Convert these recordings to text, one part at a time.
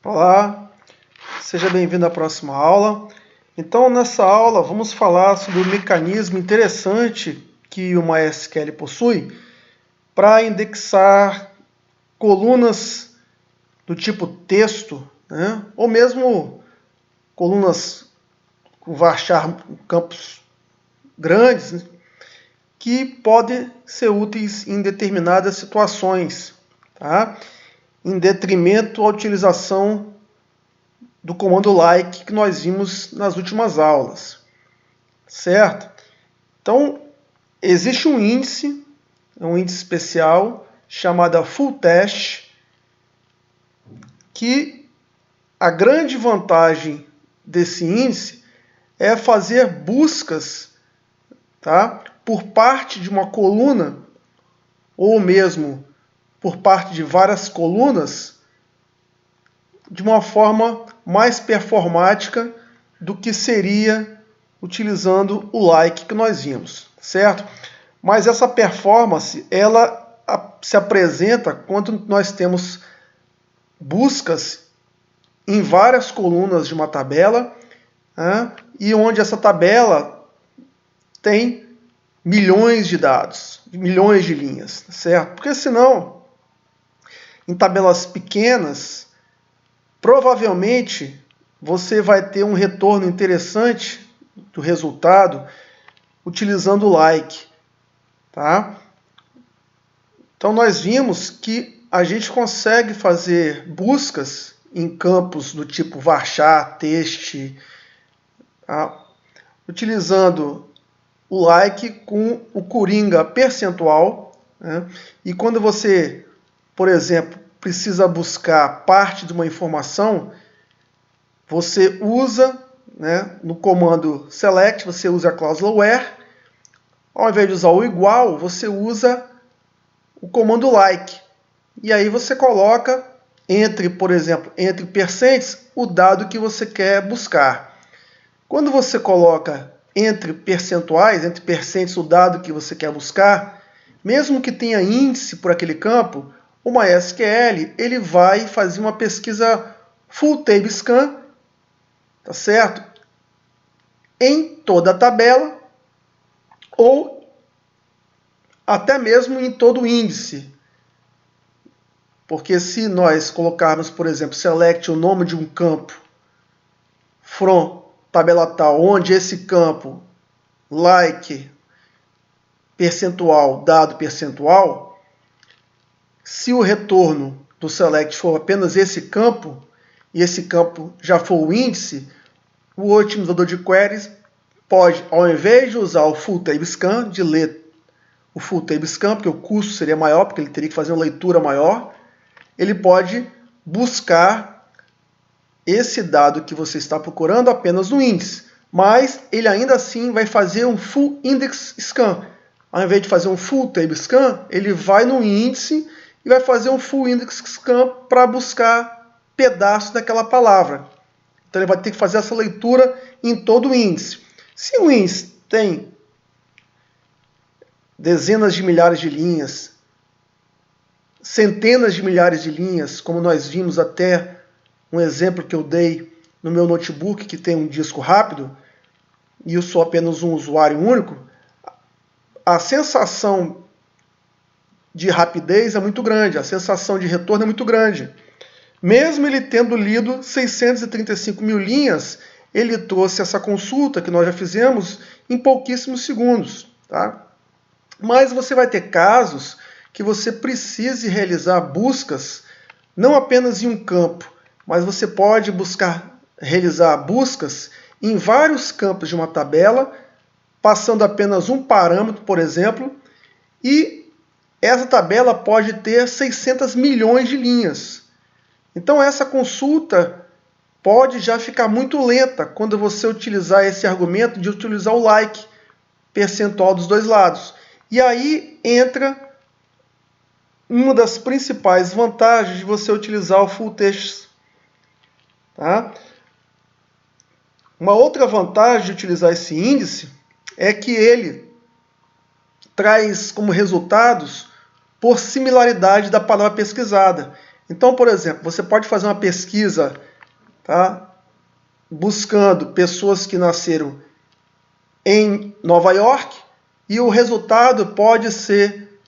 Olá, seja bem-vindo à próxima aula. Então, nessa aula, vamos falar sobre o mecanismo interessante que o MySQL possui para indexar colunas do tipo texto, né? Ou mesmo colunas com varchar campos grandes, né? Que podem ser úteis em determinadas situações, tá? Em detrimento à utilização do comando like que nós vimos nas últimas aulas, certo? Então, existe um índice especial chamado fullTest, que a grande vantagem desse índice é fazer buscas, tá, por parte de uma coluna ou mesmo por parte de várias colunas de uma forma mais performática do que seria utilizando o like que nós vimos, certo? Mas essa performance, ela se apresenta quando nós temos buscas em várias colunas de uma tabela, né, e onde essa tabela tem milhões de dados, milhões de linhas, certo? Porque senão, em tabelas pequenas, provavelmente você vai ter um retorno interessante do resultado utilizando o like, tá? Então nós vimos que a gente consegue fazer buscas em campos do tipo varchar, text, tá? Utilizando o like com o coringa percentual, né? E quando você, por exemplo, precisa buscar parte de uma informação, você usa, né, no comando select, você usa a cláusula where. Ao invés de usar o igual, você usa o comando like. E aí você coloca entre, por exemplo, entre percentes, o dado que você quer buscar. Quando você coloca entre percentuais, entre percentes, o dado que você quer buscar, mesmo que tenha índice por aquele campo, o MySQL ele vai fazer uma pesquisa full table scan, tá certo? Em toda a tabela ou até mesmo em todo o índice. Porque se nós colocarmos, por exemplo, select o nome de um campo from tabela tal, onde esse campo like percentual, dado percentual, se o retorno do select for apenas esse campo, e esse campo já for o índice, o otimizador de queries pode, ao invés de usar o full table scan, de ler o full table scan, porque o custo seria maior, porque ele teria que fazer uma leitura maior, ele pode buscar esse dado que você está procurando apenas no índice, mas ele ainda assim vai fazer um full index scan. Ao invés de fazer um full table scan, ele vai no índice e vai fazer um full index scan para buscar pedaços daquela palavra. Então ele vai ter que fazer essa leitura em todo o índice. Se o índice tem dezenas de milhares de linhas, centenas de milhares de linhas, como nós vimos até um exemplo que eu dei no meu notebook, que tem um disco rápido, e eu sou apenas um usuário único, a sensação de rapidez é muito grande, a sensação de retorno é muito grande. Mesmo ele tendo lido 635 mil linhas, ele trouxe essa consulta que nós já fizemos em pouquíssimos segundos, tá? Mas você vai ter casos que você precise realizar buscas não apenas em um campo, mas você pode realizar buscas em vários campos de uma tabela, passando apenas um parâmetro, por exemplo, e essa tabela pode ter 600 milhões de linhas. Então essa consulta pode já ficar muito lenta quando você utilizar esse argumento de utilizar o like percentual dos dois lados. E aí entra uma das principais vantagens de você utilizar o full text. Tá? Uma outra vantagem de utilizar esse índice é que ele traz como resultados por similaridade da palavra pesquisada. Então, por exemplo, você pode fazer uma pesquisa, tá, buscando pessoas que nasceram em Nova York, e o resultado pode ser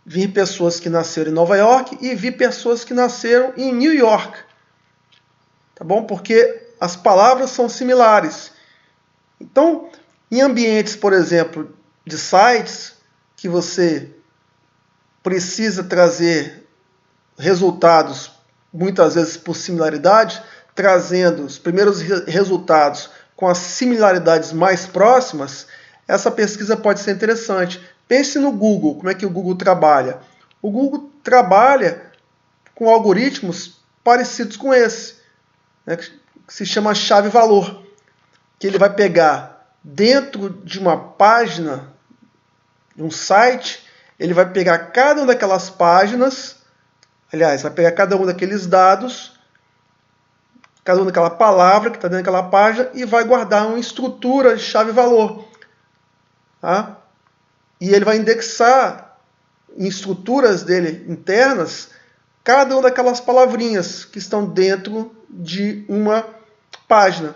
vir pessoas que nasceram em Nova York e vir pessoas que nasceram em New York. Tá bom? Porque as palavras são similares. Então, em ambientes, por exemplo, de sites, que você precisa trazer resultados, muitas vezes por similaridade, trazendo os primeiros resultados com as similaridades mais próximas, essa pesquisa pode ser interessante. Pense no Google, como é que o Google trabalha. O Google trabalha com algoritmos parecidos com esse, né, que se chama chave-valor, que ele vai pegar dentro de uma página, de um site, ele vai pegar cada uma daquelas páginas, aliás, vai pegar cada um daqueles dados, cada uma daquela palavra que está dentro daquela página e vai guardar uma estrutura de chave-valor. Tá? E ele vai indexar em estruturas dele internas cada uma daquelas palavrinhas que estão dentro de uma página.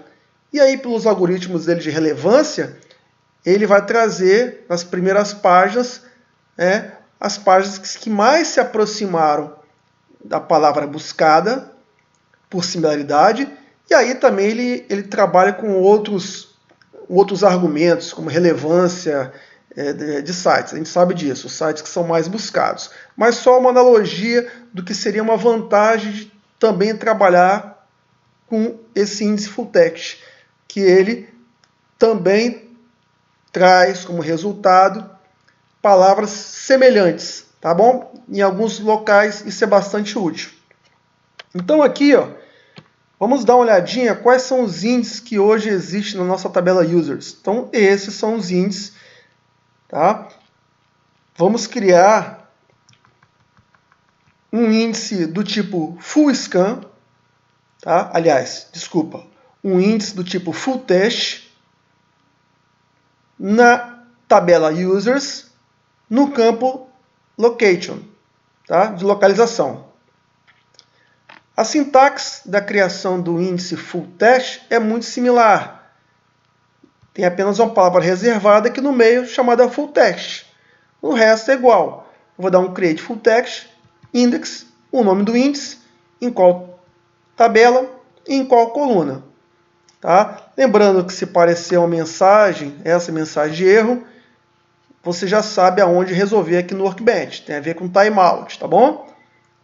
E aí, pelos algoritmos dele de relevância, ele vai trazer nas primeiras páginas as páginas que mais se aproximaram da palavra buscada por similaridade, e aí também ele trabalha com outros argumentos, como relevância de sites. A gente sabe disso, os sites que são mais buscados. Mas só uma analogia do que seria uma vantagem de também trabalhar com esse índice full text, que ele também traz como resultado palavras semelhantes, tá bom? Em alguns locais isso é bastante útil. Então aqui, ó, vamos dar uma olhadinha quais são os índices que hoje existem na nossa tabela users. Então esses são os índices, tá? Vamos criar um índice do tipo full scan, tá? Aliás, desculpa, um índice do tipo full text na tabela users no campo location, tá? De localização. A sintaxe da criação do índice full text é muito similar. Tem apenas uma palavra reservada aqui no meio chamada full text. O resto é igual. Eu vou dar um create full text, index, o nome do índice, em qual tabela e em qual coluna. Tá? Lembrando que se parecer uma mensagem, essa mensagem de erro, você já sabe aonde resolver aqui no Workbench. Tem a ver com timeout, tá bom?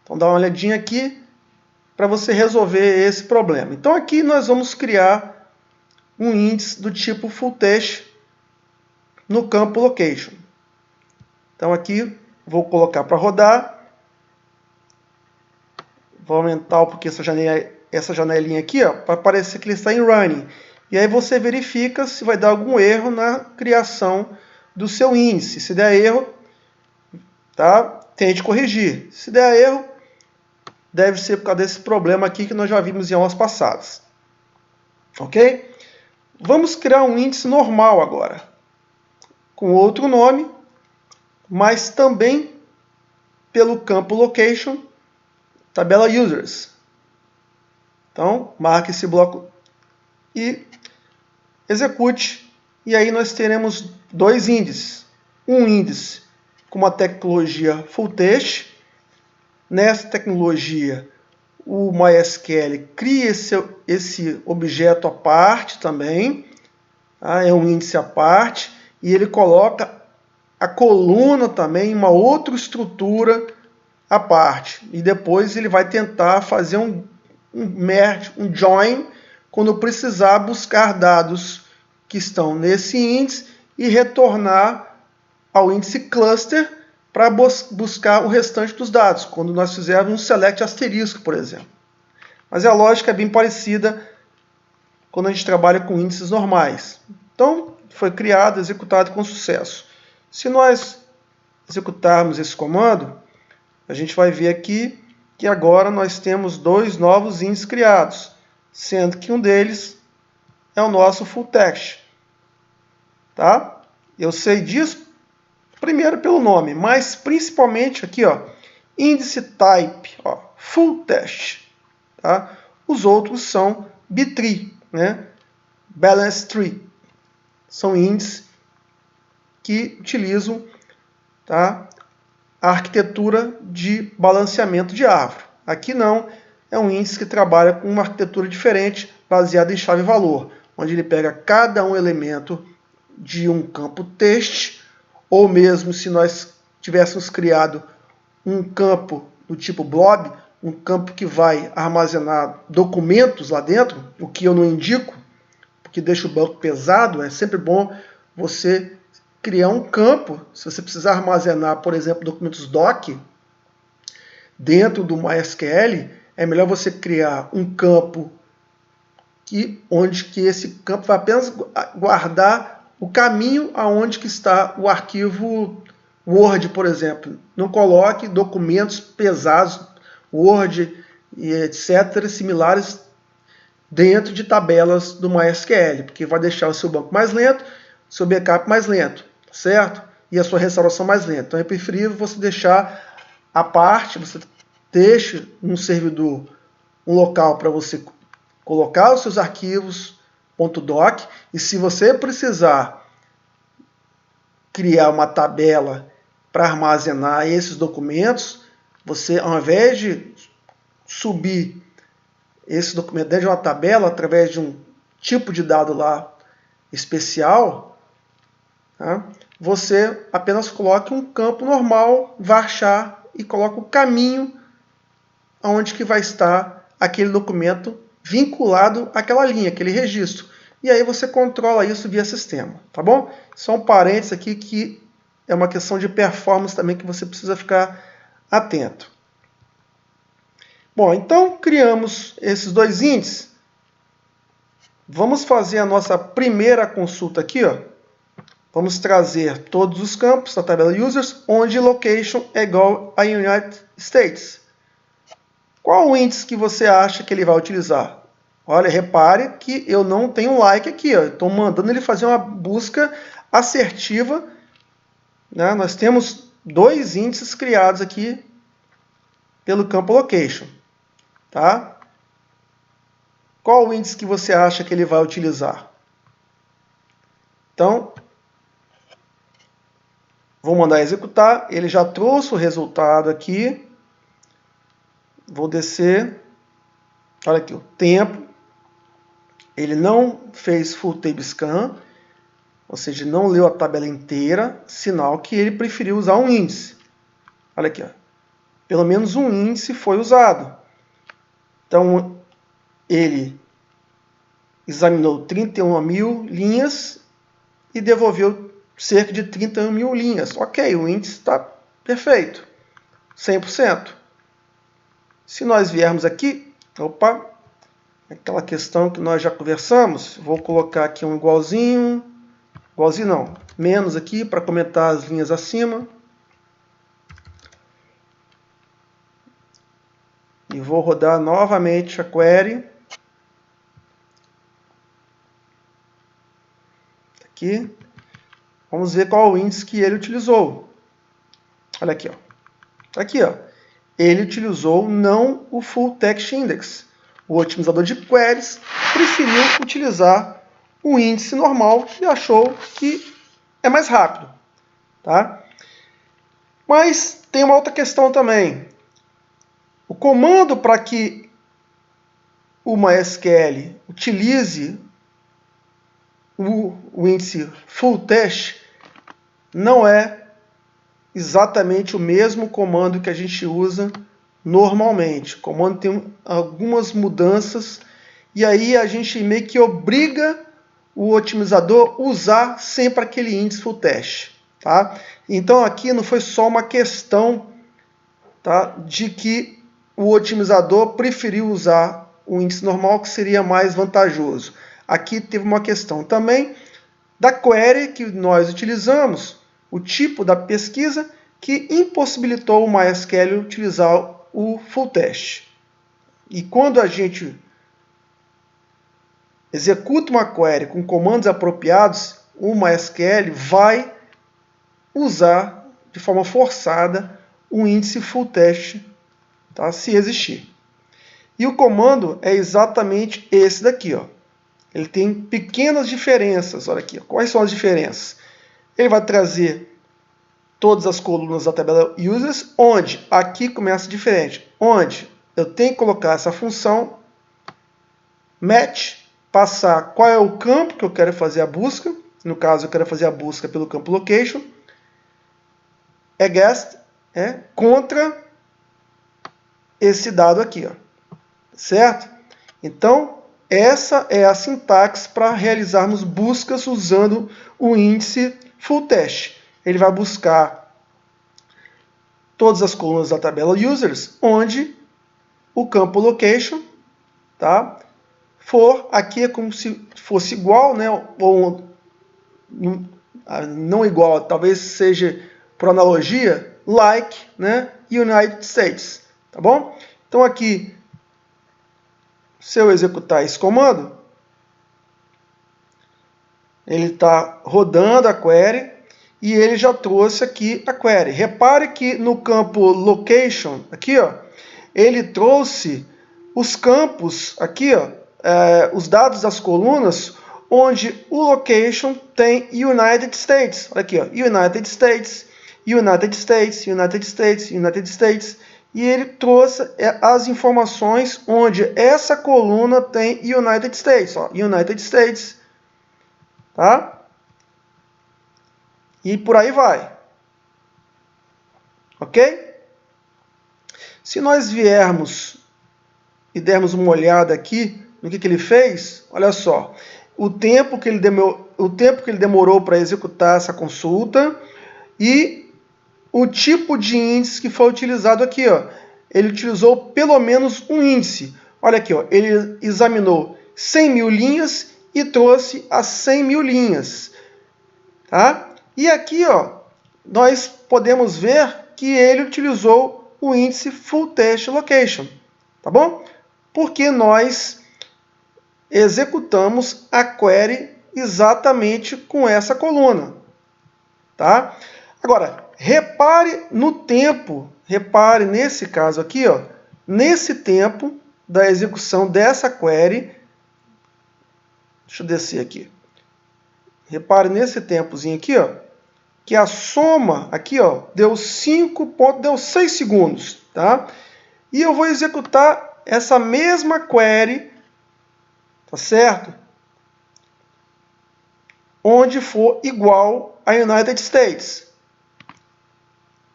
Então dá uma olhadinha aqui para você resolver esse problema. Então aqui nós vamos criar um índice do tipo full text no campo location. Então aqui vou colocar para rodar. Vou aumentar um pouquinho essa janelinha aqui, para aparecer que ele está em running. E aí você verifica se vai dar algum erro na criação do seu índice. Se der erro, tá? Tente corrigir. Se der erro, deve ser por causa desse problema aqui que nós já vimos em aulas passadas. Ok? Vamos criar um índice normal agora, com outro nome, mas também pelo campo location, tabela users. Então, marque esse bloco e execute. E aí nós teremos dois índices. Um índice com uma tecnologia full text. Nessa tecnologia, o MySQL cria esse objeto à parte também. Tá? É um índice à parte. E ele coloca a coluna também em uma outra estrutura à parte. E depois ele vai tentar fazer um merge, um join, quando precisar buscar dados que estão nesse índice e retornar ao índice cluster para buscar o restante dos dados, quando nós fizermos um select asterisco, por exemplo. Mas a lógica é bem parecida quando a gente trabalha com índices normais. Então, foi criado, executado com sucesso. Se nós executarmos esse comando, a gente vai ver aqui que agora nós temos dois novos índices criados, sendo que um deles é o nosso full text. Tá? Eu sei disso primeiro pelo nome, mas principalmente aqui, ó, índice type. Ó, full test. Tá? Os outros são B-tree, né? Balance tree. São índices que utilizam, tá, a arquitetura de balanceamento de árvore. Aqui não, é um índice que trabalha com uma arquitetura diferente, baseada em chave-valor, onde ele pega cada um elemento de um campo teste, ou mesmo se nós tivéssemos criado um campo do tipo blob, um campo que vai armazenar documentos lá dentro, o que eu não indico, porque deixa o banco pesado. É sempre bom você criar um campo, se você precisar armazenar, por exemplo, documentos doc, dentro do MySQL, é melhor você criar um campo onde que esse campo vai apenas guardar o caminho aonde que está o arquivo Word, por exemplo. Não coloque documentos pesados, Word e etc., similares, dentro de tabelas do MySQL, porque vai deixar o seu banco mais lento, seu backup mais lento, certo? E a sua restauração mais lenta. Então é preferível você deixar à parte, você deixa um servidor, um local para você colocar os seus arquivos .doc, e se você precisar criar uma tabela para armazenar esses documentos, você, ao invés de subir esse documento dentro de uma tabela através de um tipo de dado lá especial, tá? Você apenas coloque um campo normal, varchar, e coloca o caminho aonde que vai estar aquele documento vinculado àquela linha, aquele registro. E aí você controla isso via sistema, tá bom? Só um parênteses aqui que é uma questão de performance também que você precisa ficar atento. Bom, então criamos esses dois índices. Vamos fazer a nossa primeira consulta aqui, ó. Vamos trazer todos os campos da tabela users, onde location é igual a United States. Qual o índice que você acha que ele vai utilizar? Olha, repare que eu não tenho like aqui. Estou mandando ele fazer uma busca assertiva, né? Nós temos dois índices criados aqui pelo campo location. Tá? Qual o índice que você acha que ele vai utilizar? Então, vou mandar executar. Ele já trouxe o resultado aqui. Vou descer. Olha aqui o tempo. Ele não fez full table scan, ou seja, não leu a tabela inteira, sinal que ele preferiu usar um índice. Olha aqui, ó. Pelo menos um índice foi usado. Então, ele examinou 31 mil linhas e devolveu cerca de 31 mil linhas. Ok, o índice está perfeito, 100%. Se nós viermos aqui, opa, aquela questão que nós já conversamos, vou colocar aqui um igualzinho não, menos aqui para comentar as linhas acima. E vou rodar novamente a query. Aqui. Vamos ver qual o índice que ele utilizou. Olha aqui, ó. Aqui, ó. Ele utilizou não o Full Text Index. O otimizador de queries preferiu utilizar o índice normal e achou que é mais rápido. Tá? Mas tem uma outra questão também. O comando para que o MySQL utilize o índice full test não é exatamente o mesmo comando que a gente usa normalmente. O comando tem algumas mudanças e aí a gente meio que obriga o otimizador a usar sempre aquele índice full test. Tá? Então aqui não foi só uma questão, tá, de que o otimizador preferiu usar o índice normal, que seria mais vantajoso. Aqui teve uma questão também da query que nós utilizamos, o tipo da pesquisa, que impossibilitou o MySQL utilizar o full test. E quando a gente executa uma query com comandos apropriados, o MySQL vai usar de forma forçada o índice full test tá? Se existir. E o comando é exatamente esse daqui, ó. Ele tem pequenas diferenças, olha aqui. Ó. Quais são as diferenças? Ele vai trazer todas as colunas da tabela users, onde aqui começa diferente, onde eu tenho que colocar essa função match, passar qual é o campo que eu quero fazer a busca, no caso eu quero fazer a busca pelo campo location, against, contra esse dado aqui, ó, certo? Então, essa é a sintaxe para realizarmos buscas usando o índice full test. Ele vai buscar todas as colunas da tabela users, onde o campo location, tá, for, aqui é como se fosse igual, né, ou não igual, talvez seja por analogia, like, né, United States, tá bom? Então aqui, se eu executar esse comando, ele está rodando a query e ele já trouxe aqui a query. Repare que no campo location, aqui, ó, ele trouxe os campos, aqui, ó, os dados das colunas, onde o location tem United States. Olha aqui, ó, United States, United States, United States, United States. E ele trouxe as informações onde essa coluna tem United States. Ó, United States. Tá? E por aí vai. Ok? Se nós viermos e dermos uma olhada aqui no que ele fez, olha só. O tempo que ele demorou para executar essa consulta e o tipo de índice que foi utilizado aqui, ó. Ele utilizou pelo menos um índice. Olha aqui, ó. Ele examinou 100 mil linhas e trouxe as 100 mil linhas. Tá? E aqui, ó, nós podemos ver que ele utilizou o índice full test location. Tá bom? Porque nós executamos a query exatamente com essa coluna. Tá? Agora, repare no tempo, repare nesse caso aqui, ó, nesse tempo da execução dessa query. Deixa eu descer aqui. Repare nesse tempozinho aqui, ó, que a soma aqui, ó, deu 6 segundos, tá? E eu vou executar essa mesma query, tá certo? Onde for igual a United States.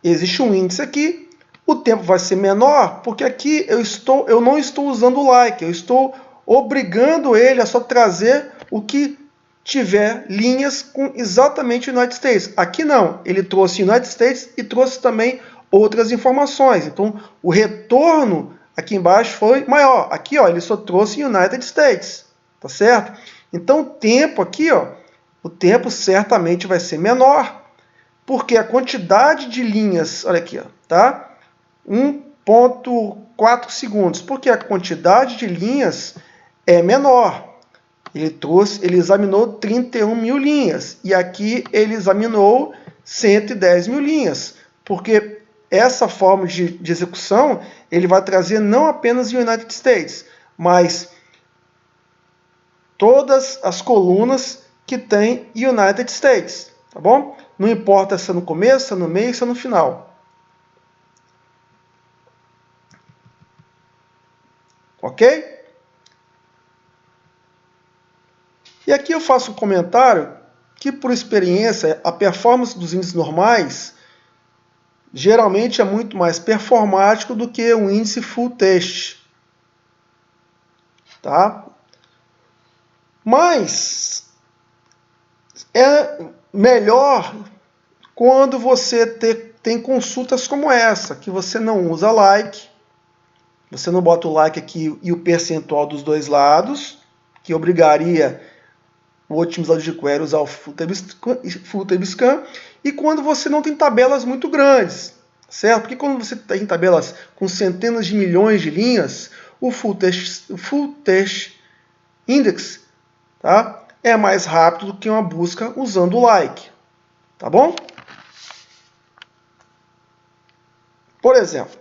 Existe um índice aqui, o tempo vai ser menor, porque aqui eu não estou usando o like, eu estou obrigando ele a só trazer o que tiver linhas com exatamente United States. Aqui não, ele trouxe United States e trouxe também outras informações. Então, o retorno aqui embaixo foi maior. Aqui, ó, ele só trouxe United States, tá certo? Então, o tempo aqui, ó, o tempo certamente vai ser menor, porque a quantidade de linhas, olha aqui, ó, tá? 1,4 segundos, porque a quantidade de linhas é menor. Ele examinou 31 mil linhas, e aqui ele examinou 110 mil linhas, porque essa forma de execução, ele vai trazer não apenas United States, mas todas as colunas que tem United States, tá bom? Não importa se é no começo, se é no meio, se é no final. Ok? E aqui eu faço um comentário que, por experiência, a performance dos índices normais geralmente é muito mais performático do que o índice full test. Tá? Mas é melhor quando você tem consultas como essa, que você não usa like, você não bota o like aqui e o percentual dos dois lados, que obrigaria o otimizador de query a usar o Full Table Scan, e quando você não tem tabelas muito grandes, certo? Porque quando você tem tabelas com centenas de milhões de linhas, o Full Test Index, tá, é mais rápido do que uma busca usando o like. Tá bom? Por exemplo,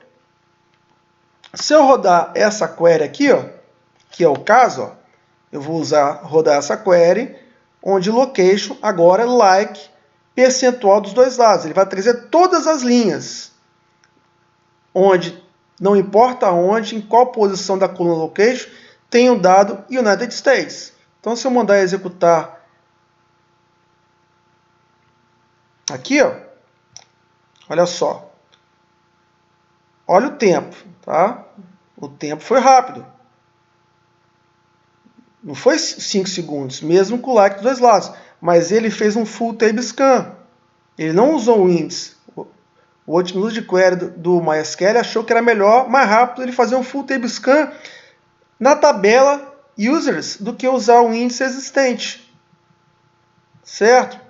Se eu rodar essa query aqui, ó, que é o caso, ó, eu vou rodar essa query, onde location agora é like percentual dos dois lados. Ele vai trazer todas as linhas, onde, não importa onde, em qual posição da coluna location, tem o dado United States. Então, se eu mandar executar aqui, ó, olha só. Olha o tempo, tá? O tempo foi rápido. Não foi 5 segundos, mesmo com o like dos dois lados. Mas ele fez um full table scan. Ele não usou o índice. O otimizador de query do MySQL achou que era melhor, mais rápido, ele fazer um full table scan na tabela users do que usar o índice existente. Certo?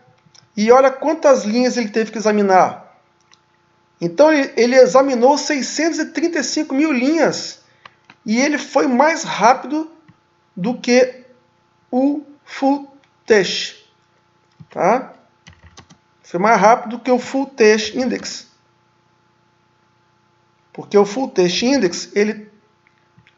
E olha quantas linhas ele teve que examinar. Então ele examinou 635 mil linhas e ele foi mais rápido do que o full test. Tá? Foi mais rápido do que o full test index. Porque o full test index, ele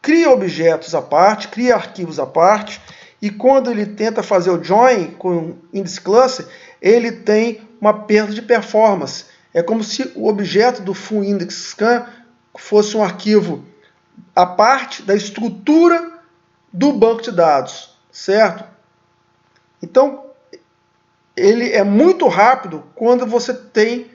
cria objetos à parte, cria arquivos à parte, e quando ele tenta fazer o join com o index cluster, ele tem uma perda de performance. É como se o objeto do full index scan fosse um arquivo à parte da estrutura do banco de dados, certo? Então, ele é muito rápido quando você tem,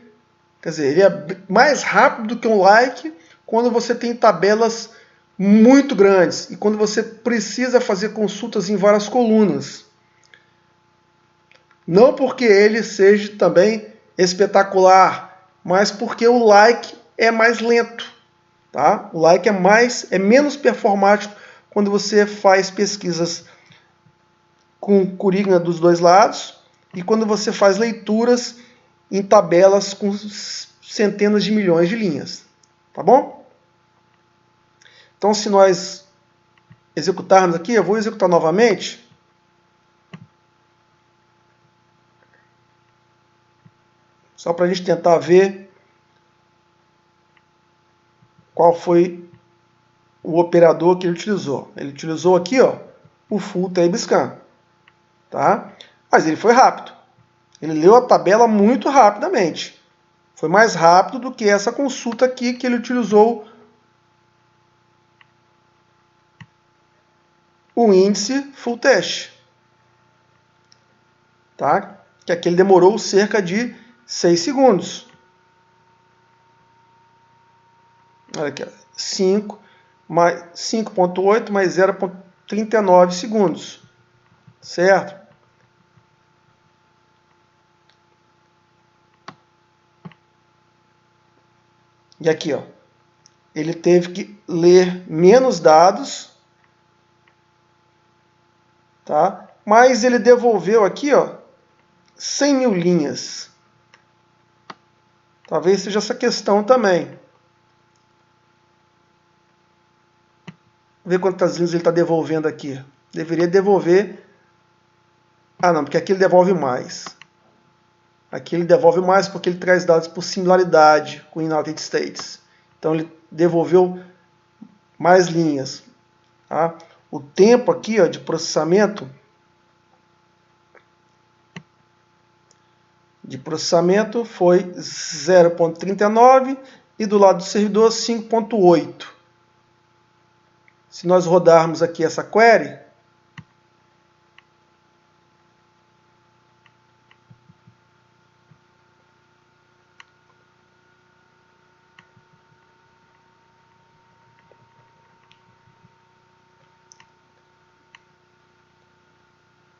quer dizer, ele é mais rápido do que um like quando você tem tabelas muito grandes e quando você precisa fazer consultas em várias colunas. Não porque ele seja também espetacular, mas porque o like é mais lento. Tá? O like é menos performático quando você faz pesquisas com currícula dos dois lados e quando você faz leituras em tabelas com centenas de milhões de linhas. Tá bom? Então, se nós executarmos aqui, eu vou executar novamente. Só para a gente tentar ver qual foi o operador que ele utilizou. Ele utilizou aqui, ó, o full table scan. Tá? Mas ele foi rápido. Ele leu a tabela muito rapidamente. Foi mais rápido do que essa consulta aqui que ele utilizou o índice full test. Tá? Que aqui ele demorou cerca de 6 segundos. Olha aqui, 5.8 mais 0.39 segundos. Certo? E aqui, ó, ele teve que ler menos dados, tá? Mas ele devolveu aqui, ó, 100 mil linhas. Talvez seja essa questão também. Ver quantas linhas ele está devolvendo aqui. Deveria devolver... Ah, não, porque aqui ele devolve mais. Aqui ele devolve mais porque ele traz dados por similaridade com o United States. Então ele devolveu mais linhas. Tá? O tempo aqui, ó, de processamento foi 0.39 e do lado do servidor 5.8. Se nós rodarmos aqui essa query,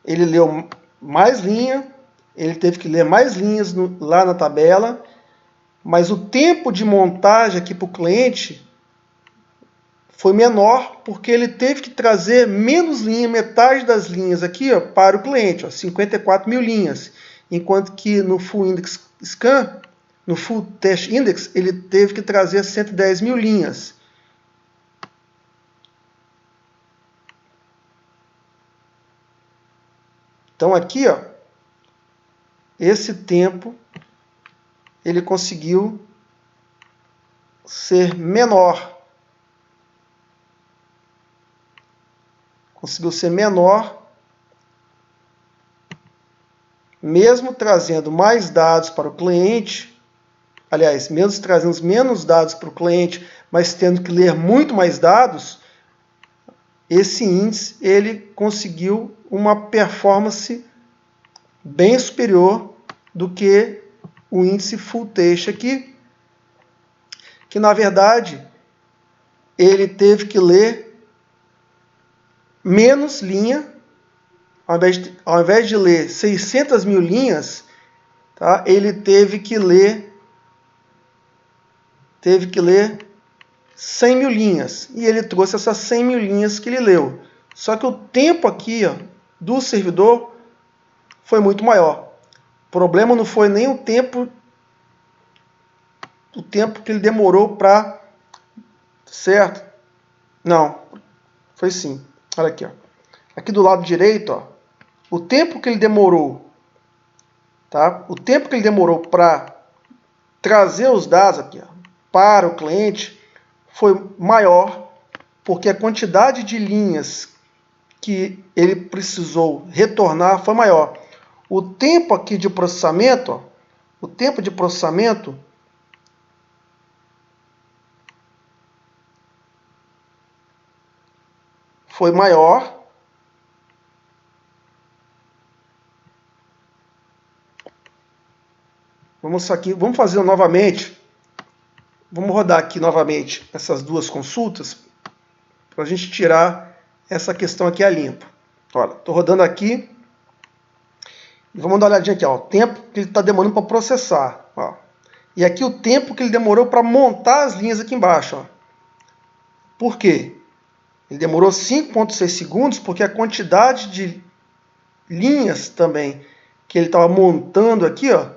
ele leu mais linha, ele teve que ler mais linhas lá na tabela, mas o tempo de montagem aqui para o cliente foi menor, porque ele teve que trazer menos linha, metade das linhas aqui, ó, para o cliente, ó, 54 mil linhas, enquanto que no Full Index Scan, no Full Test Index, ele teve que trazer 110 mil linhas. Então aqui, ó, esse tempo ele conseguiu ser menor. conseguiu ser menor, mesmo trazendo mais dados para o cliente, aliás, mesmo trazendo menos dados para o cliente, mas tendo que ler muito mais dados, esse índice ele conseguiu uma performance bem superior do que o índice full text aqui, que na verdade ele teve que ler menos linha, ao invés de ler 600 mil linhas, tá, ele teve que ler 100 mil linhas, e ele trouxe essas 100 mil linhas que ele leu. Só que o tempo aqui, ó, do servidor foi muito maior. O problema não foi nem o tempo que ele demorou para... Certo? Não, foi sim. Olha aqui, ó. Aqui do lado direito, ó, o tempo que ele demorou, tá? O tempo que ele demorou para trazer os dados aqui, ó, para o cliente foi maior, porque a quantidade de linhas que ele precisou retornar foi maior. O tempo aqui de processamento, ó, o tempo de processamento foi maior. Vamos fazer novamente. Vamos rodar aqui novamente essas duas consultas para a gente tirar essa questão aqui a limpo. Olha, estou rodando aqui e vamos dar uma olhadinha aqui, ó, o tempo que ele está demorando para processar. Ó. E aqui o tempo que ele demorou para montar as linhas aqui embaixo. Ó. Por quê? Ele demorou 5,6 segundos porque a quantidade de linhas também que ele estava montando aqui, ó,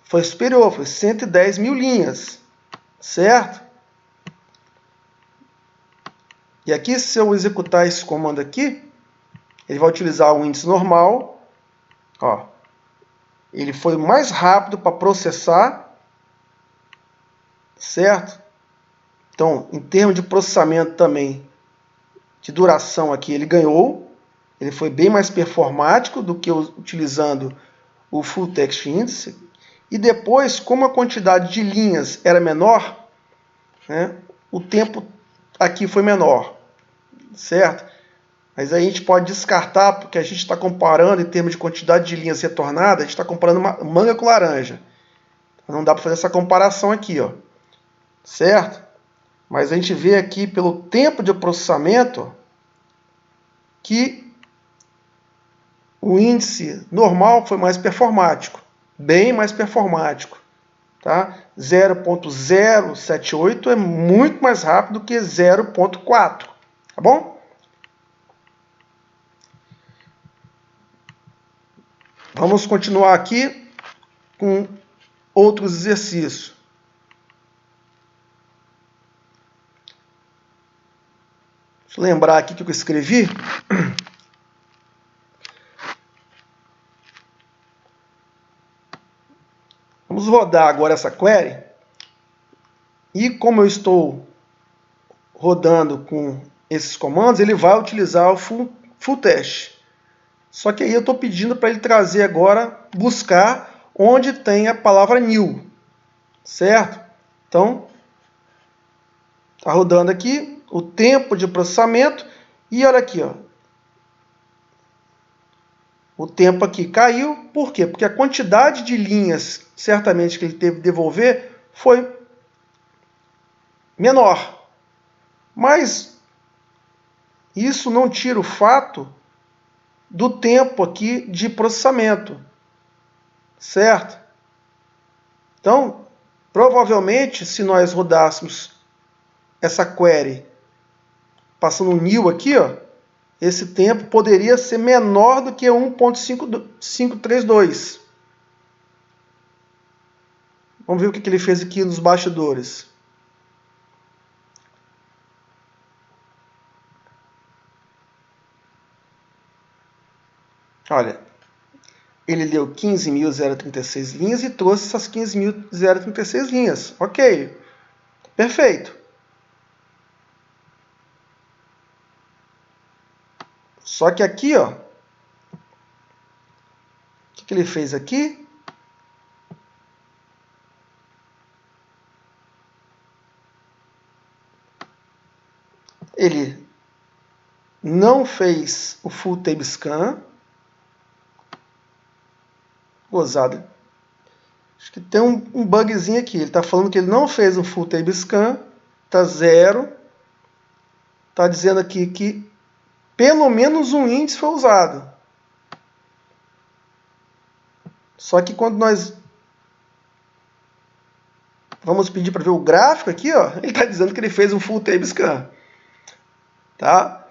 foi superior, foi 110 mil linhas, certo? E aqui, se eu executar esse comando aqui, ele vai utilizar o índice normal, ó, ele foi mais rápido para processar, certo? Então, em termos de processamento também, de duração aqui, ele ganhou, ele foi bem mais performático do que utilizando o Full Text Index. E depois, como a quantidade de linhas era menor, né, o tempo aqui foi menor, certo? Mas aí a gente pode descartar, porque a gente está comparando em termos de quantidade de linhas retornadas, a gente está comparando uma manga com laranja. Não dá para fazer essa comparação aqui, ó, certo? Mas a gente vê aqui pelo tempo de processamento que o índice normal foi mais performático, bem mais performático. Tá? 0.078 é muito mais rápido que 0.4, tá bom? Vamos continuar aqui com outros exercícios. Deixa eu lembrar aqui que eu escrevi. Vamos rodar agora essa query. E como eu estou rodando com esses comandos, ele vai utilizar o full text. Só que aí eu estou pedindo para ele trazer agora, buscar onde tem a palavra new, certo? Então, está rodando aqui o tempo de processamento e olha aqui, ó, o tempo aqui caiu, por quê? Porque a quantidade de linhas, certamente, que ele teve que devolver foi menor. Mas isso não tira o fato do tempo aqui de processamento, certo? Então, provavelmente, se nós rodássemos essa query passando um new aqui, ó, esse tempo poderia ser menor do que 1.532. Vamos ver o que ele fez aqui nos bastidores. Olha, ele leu 15.036 linhas e trouxe essas 15.036 linhas. Ok, perfeito. Só que aqui, ó, o que ele fez aqui? Ele não fez o full table scan. Gozado. Acho que tem um bugzinho aqui. Ele está falando que ele não fez um full table scan. Está 0. Está dizendo aqui que pelo menos um índice foi usado. Só que quando nós vamos pedir para ver o gráfico aqui, ó, ele está dizendo que ele fez um full table scan. Tá?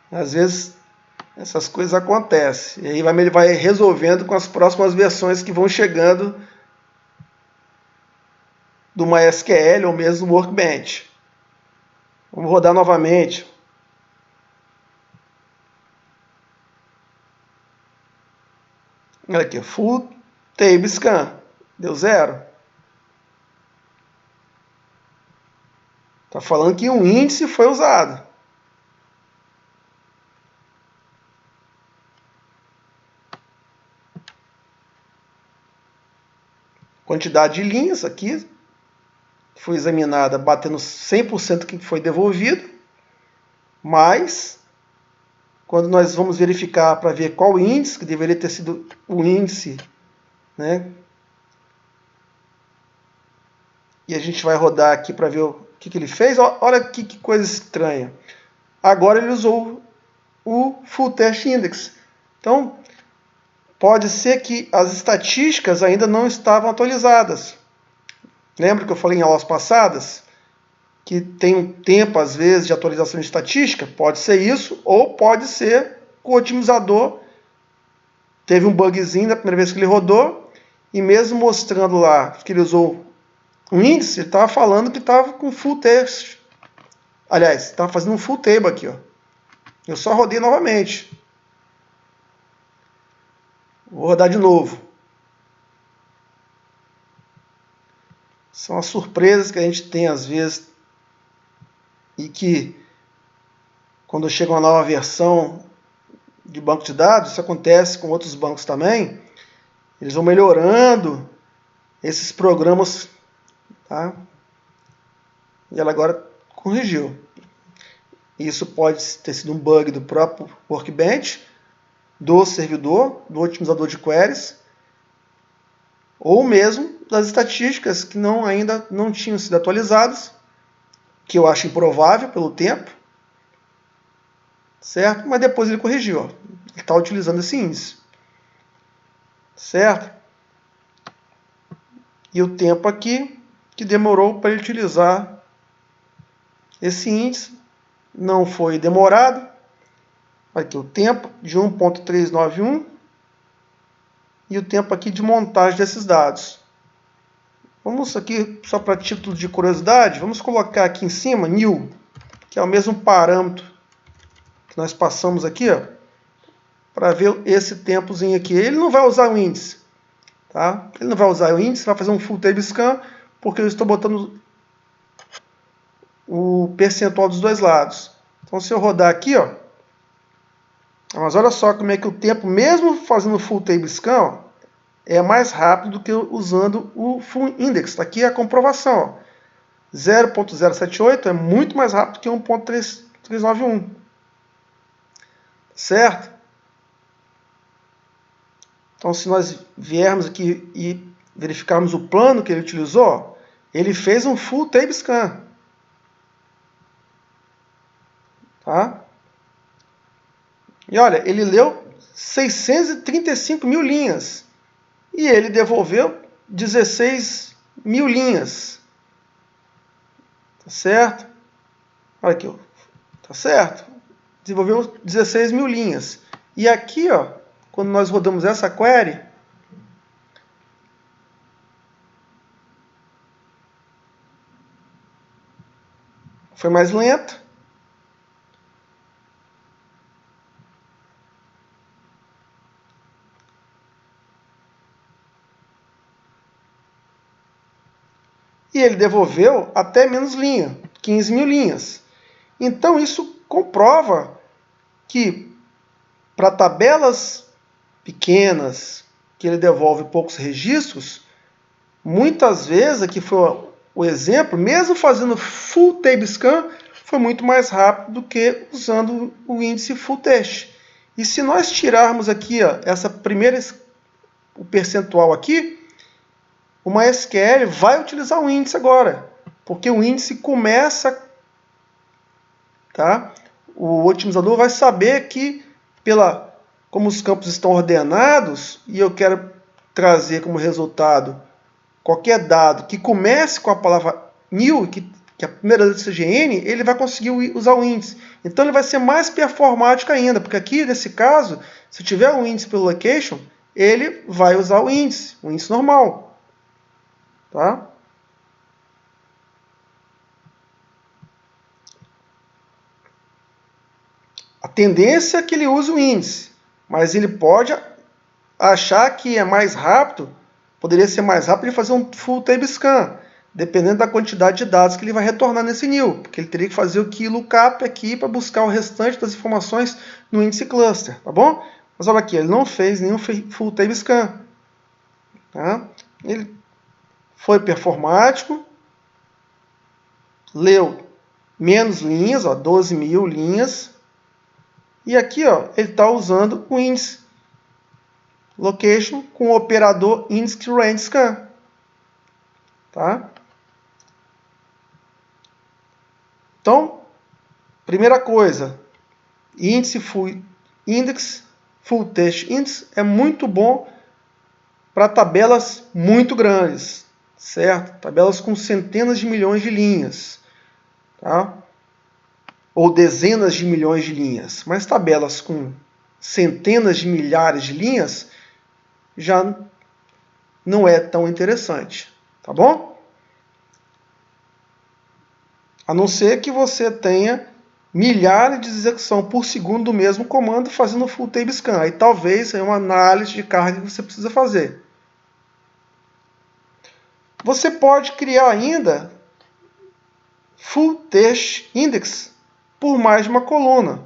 Às vezes essas coisas acontecem. E aí ele vai resolvendo com as próximas versões que vão chegando do MySQL ou mesmo do Workbench. Vamos rodar novamente. Olha aqui, full table scan. Deu 0. Está falando que um índice foi usado. Quantidade de linhas aqui foi examinada batendo 100% que foi devolvido, mas quando nós vamos verificar para ver qual índice, que deveria ter sido o índice, né? E a gente vai rodar aqui para ver o que ele fez. Olha que coisa estranha. Agora ele usou o Full Test Index. Então, pode ser que as estatísticas ainda não estavam atualizadas. Lembra que eu falei em aulas passadas que tem um tempo, às vezes, de atualização de estatística? Pode ser isso, ou pode ser que o otimizador teve um bugzinho da primeira vez que ele rodou, e mesmo mostrando lá que ele usou um índice, ele estava falando que estava com full test. Aliás, estava fazendo um full table aqui. Ó. Eu só rodei novamente. Vou rodar de novo. São as surpresas que a gente tem às vezes e que quando chega uma nova versão de banco de dados, isso acontece com outros bancos também, eles vão melhorando esses programas, tá? E ela agora corrigiu. Isso pode ter sido um bug do próprio Workbench, do servidor, do otimizador de queries, ou mesmo das estatísticas que ainda não tinham sido atualizadas, que eu acho improvável pelo tempo, certo? Mas depois ele corrigiu, ó. Ele está utilizando esse índice, certo? E o tempo aqui que demorou para ele utilizar esse índice não foi demorado. Aqui o tempo de 1.391 e o tempo aqui de montagem desses dados. Vamos aqui, só para título de curiosidade, vamos colocar aqui em cima new, que é o mesmo parâmetro que nós passamos aqui, ó, para ver esse tempozinho aqui. Ele não vai usar o índice, tá? Ele não vai usar o índice, vai fazer um full table scan, porque eu estou botando o percentual dos dois lados. Então, se eu rodar aqui, ó, mas olha só como é que o tempo, mesmo fazendo full table scan, ó, é mais rápido do que usando o full index. Está aqui a comprovação. 0.078 é muito mais rápido que 1.391. Certo? Então, se nós viermos aqui e verificarmos o plano que ele utilizou, ele fez um full table scan. Tá? E olha, ele leu 635 mil linhas. E ele devolveu 16 mil linhas. Tá certo? Olha aqui, ó. Tá certo? Desenvolveu 16 mil linhas. E aqui, ó, quando nós rodamos essa query, foi mais lento. E ele devolveu até menos linha, 15 mil linhas. Então isso comprova que para tabelas pequenas, que ele devolve poucos registros, muitas vezes, aqui foi o exemplo, mesmo fazendo full table scan, foi muito mais rápido do que usando o índice full test. E se nós tirarmos aqui essa primeira, o percentual aqui, o MySQL vai utilizar o índice agora, porque o índice começa, tá? O otimizador vai saber que, como os campos estão ordenados, e eu quero trazer como resultado qualquer dado que comece com a palavra new, que a primeira letra seja N, ele vai conseguir usar o índice. Então ele vai ser mais performático ainda, porque aqui, nesse caso, se tiver um índice pelo location, ele vai usar o índice normal. Tá? A tendência é que ele use o índice, mas ele pode achar que é mais rápido, poderia ser mais rápido ele fazer um full table scan, dependendo da quantidade de dados que ele vai retornar nesse new, porque ele teria que fazer o key lookup aqui para buscar o restante das informações no índice cluster, tá bom? Mas olha aqui, ele não fez nenhum full table scan. Tá? Ele foi performático, leu menos linhas, 12.000 linhas, e aqui ele está usando o índice location com o operador index range scan. Tá? Então, primeira coisa, índice full test index é muito bom para tabelas muito grandes, certo? Tabelas com centenas de milhões de linhas, tá? Ou dezenas de milhões de linhas. Mas tabelas com centenas de milhares de linhas já não é tão interessante, tá bom? A não ser que você tenha milhares de execução por segundo do mesmo comando fazendo full table scan. Aí talvez é uma análise de carga que você precisa fazer. Você pode criar ainda full test index por mais de uma coluna.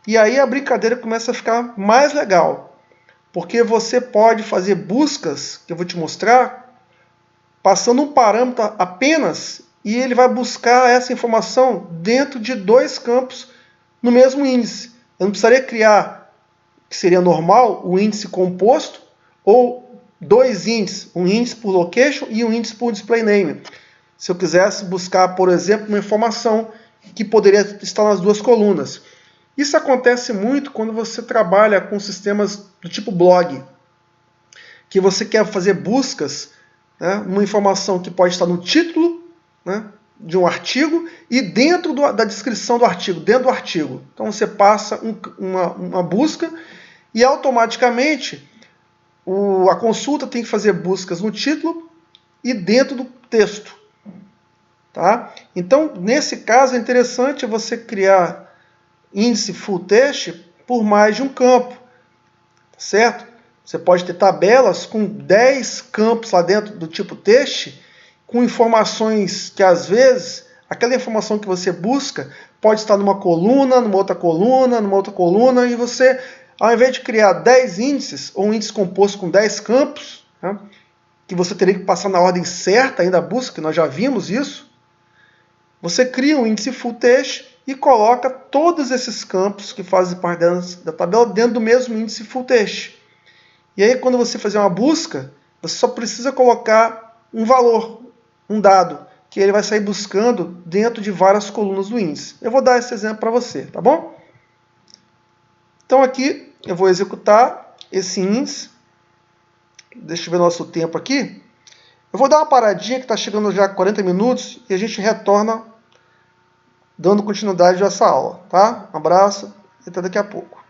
E aí a brincadeira começa a ficar mais legal. Porque você pode fazer buscas, que eu vou te mostrar, passando um parâmetro apenas, e ele vai buscar essa informação dentro de dois campos no mesmo índice. Eu não precisaria criar, que seria normal, o índice composto, ou dois índices, um índice por location e um índice por display name. Se eu quisesse buscar, por exemplo, uma informação que poderia estar nas duas colunas. Isso acontece muito quando você trabalha com sistemas do tipo blog, que você quer fazer buscas, né, uma informação que pode estar no título, né, de um artigo e dentro da descrição do artigo, dentro do artigo. Então você passa uma busca e automaticamente a consulta tem que fazer buscas no título e dentro do texto. Tá? Então, nesse caso, é interessante você criar índice full test por mais de um campo, certo? Você pode ter tabelas com 10 campos lá dentro do tipo teste, com informações que, às vezes, aquela informação que você busca pode estar numa coluna, numa outra coluna, numa outra coluna, e você, ao invés de criar 10 índices, ou um índice composto com 10 campos, né, que você teria que passar na ordem certa ainda da busca, que nós já vimos isso, você cria um índice full test e coloca todos esses campos que fazem parte da tabela dentro do mesmo índice full test. E aí, quando você fizer uma busca, você só precisa colocar um valor, um dado, que ele vai sair buscando dentro de várias colunas do índice. Eu vou dar esse exemplo para você, tá bom? Então aqui eu vou executar esse índice. Deixa eu ver nosso tempo aqui. Eu vou dar uma paradinha que está chegando já a 40 minutos e a gente retorna dando continuidade a essa aula, tá? Um abraço e até daqui a pouco.